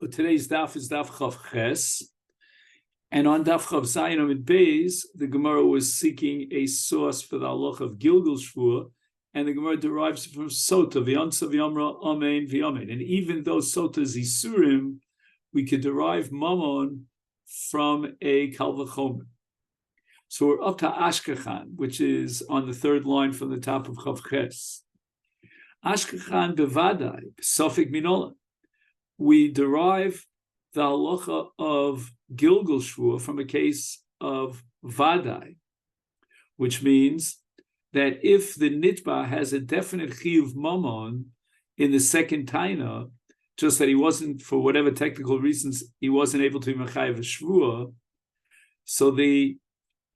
Today's daf is daf Chav Ches, and on daf Chav Zayin Amid Beis, the Gemara was seeking a source for the halach of Gilgul Shvua, and the Gemara derives from Sota, V'yansa v'yamra Amen v'Amen. And even though Sota is Isurim, we could derive Mammon from a Kal V'chomer. So we're up to Ashkechan, which is on the third line from the top of Chav Ches. Ashkechan bevadai, Sofik Minola. We derive the halacha of Gilgul Shvua from a case of Vadai, which means that if the Nitba has a definite chiyuv mamon in the second taina, just that he wasn't, for whatever technical reasons, he wasn't able to be mechayev shvua, so the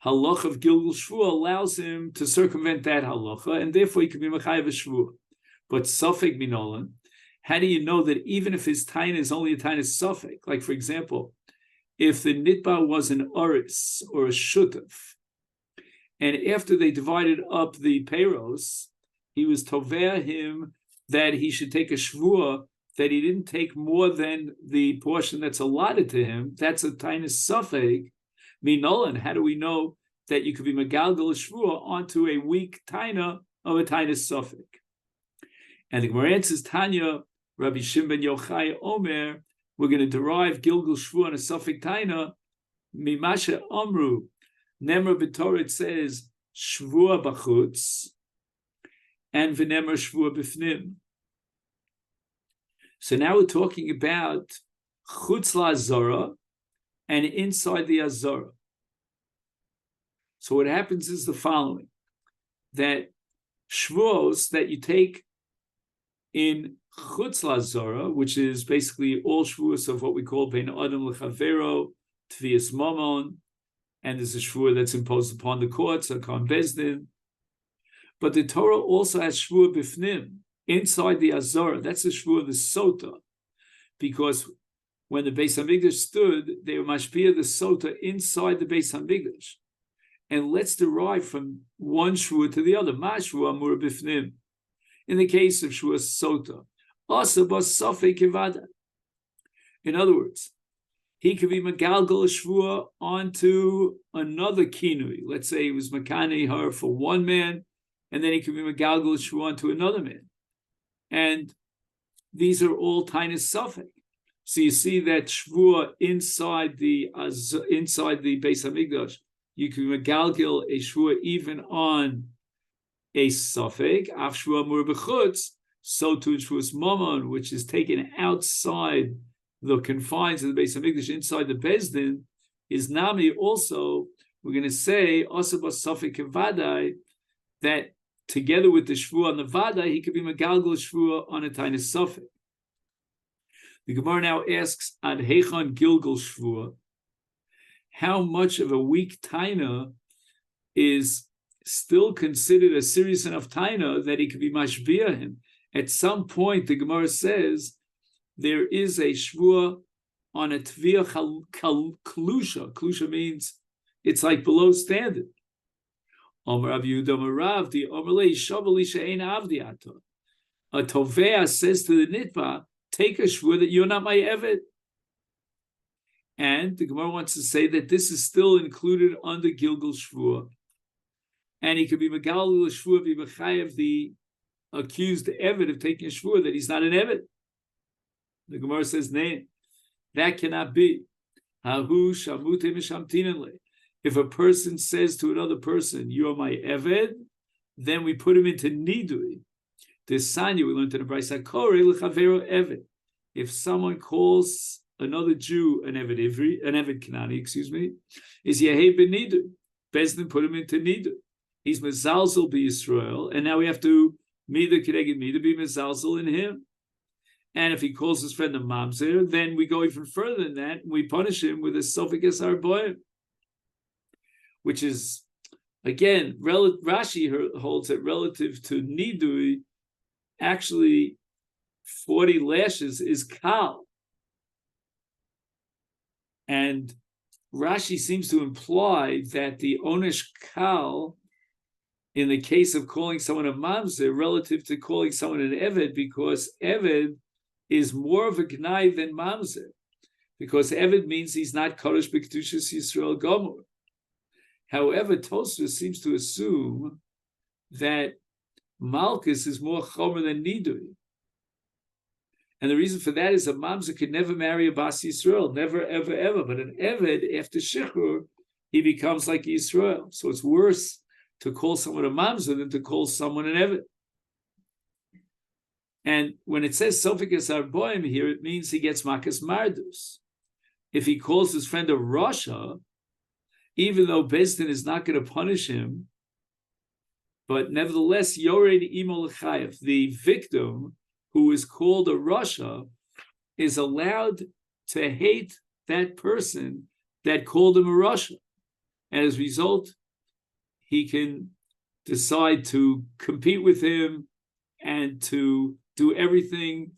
halacha of Gilgul Shvua allows him to circumvent that halacha, and therefore he can be mechayev shvua. But Sofek Minolan, how do you know that even if his taina is only a taina suffix? Like, for example, if the nitba was an oris or a shutaf, and after they divided up the peiros, he was toveh him that he should take a shvua, that he didn't take more than the portion that's allotted to him, that's a taina suffix. Minolan, how do we know that you could be megalgal a shvua onto a weak taina of a taina suffix? And the Gemara answers, Tanya, Rabbi Shimon ben Yochai Omer, we're going to derive Gilgul Shvua and a Sofik Taina, Mimasha Amru, Nemra B'Torah, it says, Shvua B'chutz, and V'nemra Shvua B'fnim. So now we're talking about Chutz LaZorah and inside the Azorah. So what happens is the following, that Shvuos that you take in Chutz LaZorah, which is basically all shvuos of what we call Bein Adam L'Chavero, Tvias Mamon, and there's a shvua that's imposed upon the courts, Akon Bezdin. But the Torah also has shvua bifnim, inside the Azorah. That's the shvua of the Sota, because when the Beis HaMikdash stood, they were mashpia the Sota inside the Beis HaMikdash. And let's derive from one shvua to the other. Ma shvua amur bifnim. In the case of shvua Sota, in other words, he could be megalgal shvua onto another kinui. Let's say he was makane her for one man, and then he could be megalgal shvua onto another man. And these are all tainis suffix. So you see that shvua inside the Beis Hamikdash, you can megalgal a shvua even on a suffix. Af shvua mur b'chutz. So too shvuas mamon, which is taken outside the confines of the Beis Hamikdash, inside the Bezdin, is nami also, we're going to say, osabas safik vadai, that together with the shvua on the vadai, he could be megalgal shvua on a tiny safik. The Gemara now asks, ad hechan gilgal shvua, how much of a weak taina is still considered a serious enough taina that he could be mashbia him? At some point, the Gemara says there is a shvua on a tviyah klusha. Klusha means it's like below standard. A tovea says to the nitba, take a shvua that you're not my eved. And the Gemara wants to say that this is still included under Gilgul Shvua. And he could be megalgal shvua, be mechayev the accused Eved of taking a shvur that he's not an Eved. The Gemara says, nay, that cannot be. If a person says to another person, you are my Eved, then we put him into Nidui. This Sanya, we learned in the Brisa, Eved. If someone calls another Jew an Eved Ivri, an Eved Kanani, is Yehei ben Nidui. Bezdin put him into Nidui. He's Mezalzel be Yisrael, and now we have to Mida Kedeged Mida be mezalzel in him. And if he calls his friend a mamzer, then we go even further than that, and we punish him with a sofik esar boim, which is, again, Rashi holds that relative to nidui, actually 40 lashes is kal. And Rashi seems to imply that the onesh kal in the case of calling someone a mamzer relative to calling someone an eved, because eved is more of a gnai than mamzer. because Eved means he's not Kodesh B'Kedushas Yisrael Gomer. However, Tosfos seems to assume that Malchus is more Chomer than Nidui. And the reason for that is a Mamzer could never marry a Bas Yisrael, never, ever, ever. But an Eved, after Shechur, he becomes like Yisrael. So it's worse to call someone a Mamzer than to call someone an Eved. And when it says Sofikas Arboim here, it means he gets Makas Mardus. If he calls his friend a Rasha, even though Bezdin is not going to punish him, but nevertheless, Yored Imo L'chayev, the victim who is called a Rasha, is allowed to hate that person that called him a Rasha. And as a result, he can decide to compete with him and to do everything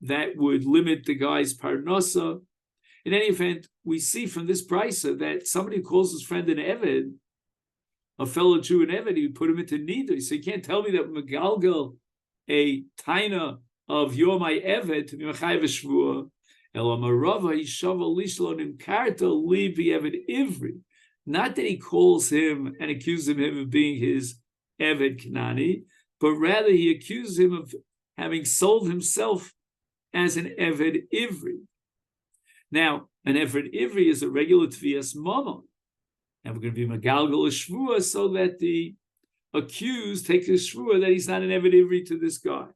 that would limit the guy's parnasa. In any event, we see from this brisa that somebody who calls his friend an Eved, a fellow Jew an Eved, he would put him into Nidui. So you can't tell me that Megalgal, a taina of Yomi Eved, to be Mechayev Shvua, Ela Marava Yishava Lishlon Imkarta Li Eved Ivri. Not that he calls him and accuses him of being his Eved Knani, but rather he accuses him of having sold himself as an Eved Ivri. Now, an Eved Ivri is a regular Tvias Momon. And we're going to be Megalgal a Shvua so that the accused takes a Shvua that he's not an Eved Ivri to this guy.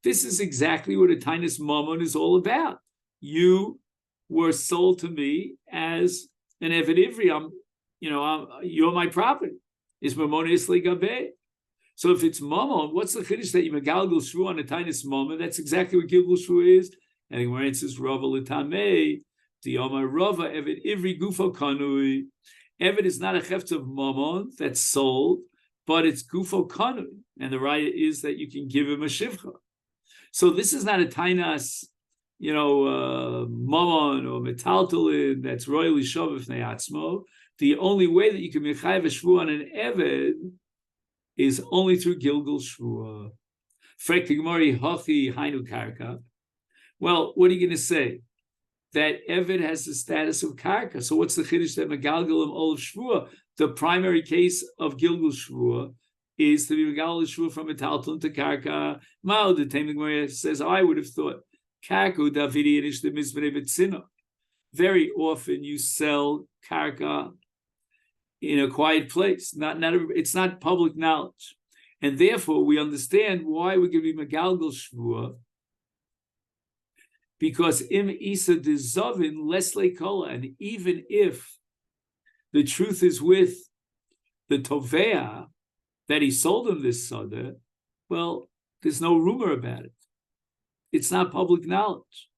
This is exactly what a Tainus Momon is all about. You were sold to me as an Eved Ivri. You're my property. Is Mamon Isli Gabe? So if it's Mamon, what's the Chiddush that you Megalgal Shvu on a Tainus Momon? That's exactly what Gilgul Shvu is. And the Gemara says Rava L'tamei, Diyama Rava Eved Ivri Gufo Kanui. Eved is not a cheft of Mamon that's sold, but it's Gufo Kanui. And the raya is that you can give him a Shivcha. So this is not a Tainas, Mamon or Metaltalin that's royally Shavif Neatzmo. The only way that you can Mechayev a Shvu on an Eved is only through Gilgul Shvua. Frek Gemari Hachi Hainu Karka. Well, what are you going to say? That Eved has the status of Karka. So what's the Chiddush that Megalgalim Olav Shvua? The primary case of Gilgul Shvua is to be Megalgal Shvua from Metaltalin to Karka. Mao, the Taim Gemara says, I would have thought, Karku Davidi Yiddish the Mizbene Betzina. Very often you sell Karka in a quiet place. It's not public knowledge. And therefore, we understand why we give him a Megalgal Shvua, because im Isa dezovin lesle kola, and even if the truth is with the Tovea that he sold him this Sada, well, there's no rumor about it. It's not public knowledge.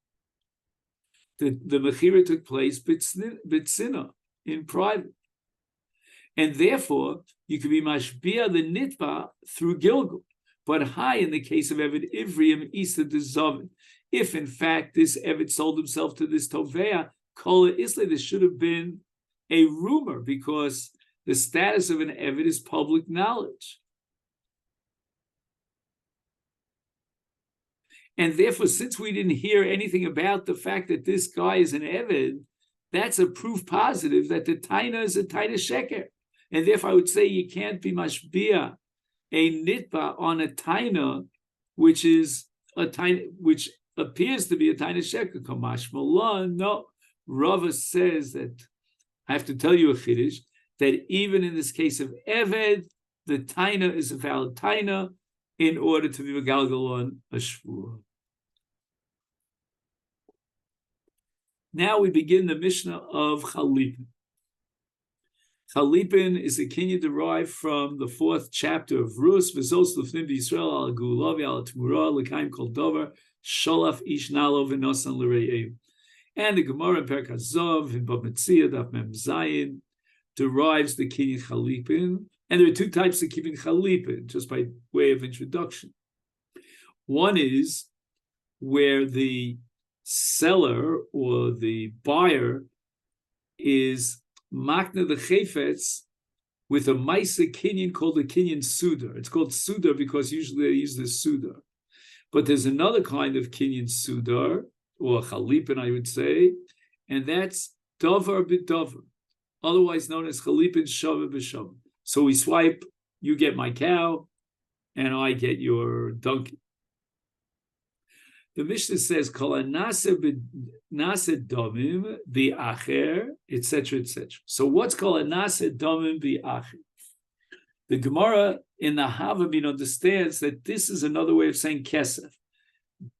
The Mechira took place b'tzina, in private. And therefore, you can be mashbia the nitba through Gilgul. But high in the case of Eved Ivriim Isa Dezovin, if in fact this Eved sold himself to this Tovea, Kola Isle, there should have been a rumor because the status of an Eved is public knowledge. And therefore, since we didn't hear anything about the fact that this guy is an Eved, that's a proof positive that the Taina is a Taina Sheker. And therefore, I would say you can't be mashbia a nitba on a Taina, which is a Taina, which appears to be a Taina Sheker. Kamash Malan, no. Rava says that, I have to tell you a Chiddush, that even in this case of Eved, the Taina is a valid Taina in order to be Megalgal on a Shvua. Now we begin the Mishnah of Chalipin. Chalipin is a kinyan derived from the 4th chapter of Rus, V'zos l'fnim b'Yisrael al gulavi al t'mura l'kaim kol dover sholaf ish nalo v'nosan l're'eim. And the Gemara in Perek Hazov in Bab Metzia Daf Mem Zayin derives the kinyan Chalipin. And there are 2 types of kinyan Chalipin, just by way of introduction. One is where the seller or the buyer is makna the chayfetz with a maisa kinyan called a kinyan sudar. It's called sudar because usually they use the sudar. But there's another kind of kinyan sudar, or chalipin, I would say, and that's davar b'davar, otherwise known as chalipin shava b'shava. So we swipe, you get my cow, and I get your donkey. The Mishnah says, "Kol nase domim bi'acher," etc., etc. So what's called a nase domim bi'acher? The Gemara in the Havamim understands that this is another way of saying kesef.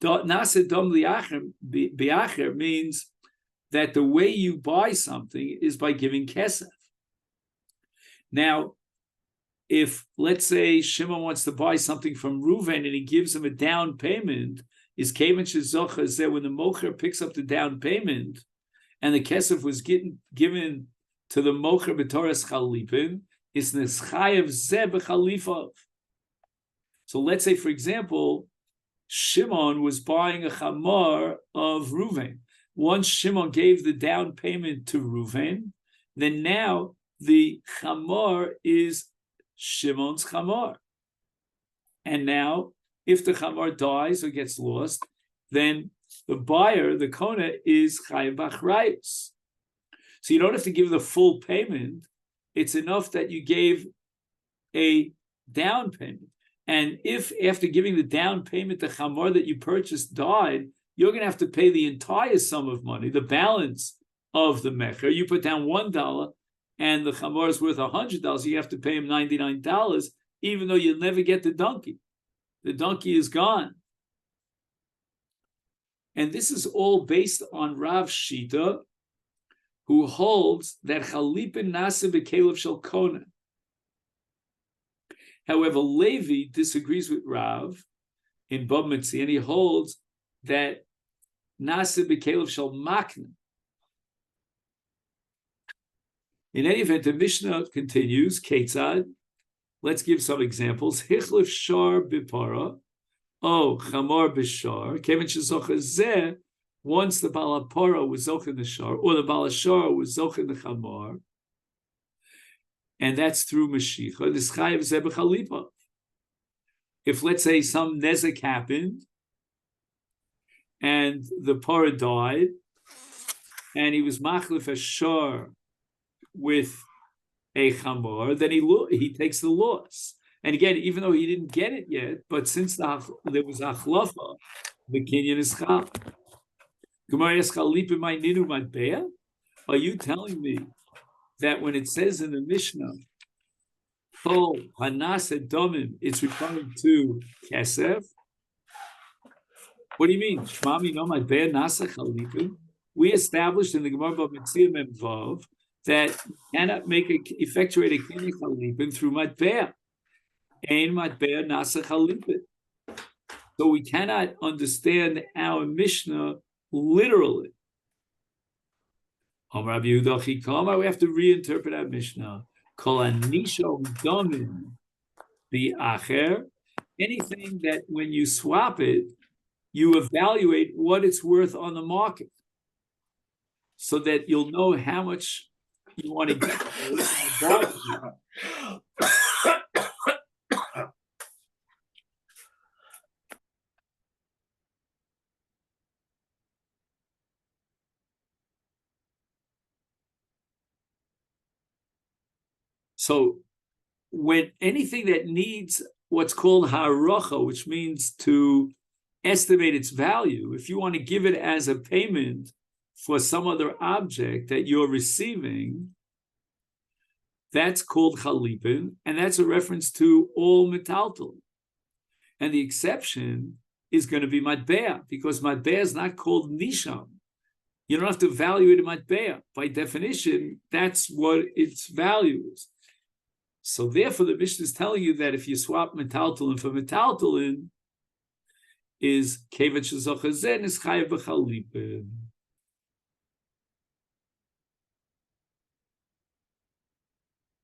Nase dom bi'acher means that the way you buy something is by giving kesef. Now, if, let's say, Shimon wants to buy something from Reuven and he gives him a down payment, is Kevan Shezocha is that when the Mocher picks up the down payment and the Kesef was given to the Mocher B'Toras Chalipin, is Neschayev Zeh B'Chalifav. So let's say, for example, Shimon was buying a Chamor of Reuven. Once Shimon gave the down payment to Reuven, then now the Chamor is Shimon's Chamor. And now, if the Chamor dies or gets lost, then the buyer, the Kona, is Chayav B'Achrayus. So you don't have to give the full payment. It's enough that you gave a down payment. And if after giving the down payment, the Chamor that you purchased died, you're going to have to pay the entire sum of money, the balance of the Mecher. You put down $1, and the Chamor is worth $100, you have to pay him $99, even though you'll never get the donkey. The donkey is gone. And this is all based on Rav Shita, who holds that Chalipin Nase B'Kelev Shel Kona. However, Levi disagrees with Rav in Bab Metzi, and he holds that Nase B'Kelev Shel Makna. In any event, the Mishnah continues, Ketzad. Let's give some examples. Hichlif shar b'para, chamor b'shar. Kevin shezocha zeh. Once the balapara was zoch in the shar, or the balashar was zoch in the chamor, and that's through Mashiach. This chayav zeh b'chalipa. If, let's say, some nezek happened, and the para died, and he was machlif a shar with a chamor, then he takes the loss. And again, even though he didn't get it yet, but since there was achlafa, the kinyan is chal. Are you telling me that when it says in the Mishnah, Kol hanase domim, it's referring to kesef? What do you mean? Shmami no matbea nasa chalipin. We established in the Gemara Bava Metzia Mem Vav that you cannot effectuate a kinyan chalipin through matbea. Ein matbea nasa chalipin. So we cannot understand our Mishnah literally. We have to reinterpret our Mishnah. Kol anisho domin bi'acher. Anything that when you swap it, you evaluate what it's worth on the market, so that you'll know how much you want to get. So when anything that needs what's called haracha, which means to estimate its value, if you want to give it as a payment for some other object that you're receiving, that's called chalipin, and that's a reference to all metaltal. And the exception is going to be matbea, because matbea is not called nisham. You don't have to evaluate a matbea. By definition, that's what its value is. So therefore, the Mishnah is telling you that if you swap metaltalin for metaltalin, is kevet shezocha zen is chayav b'chalipin.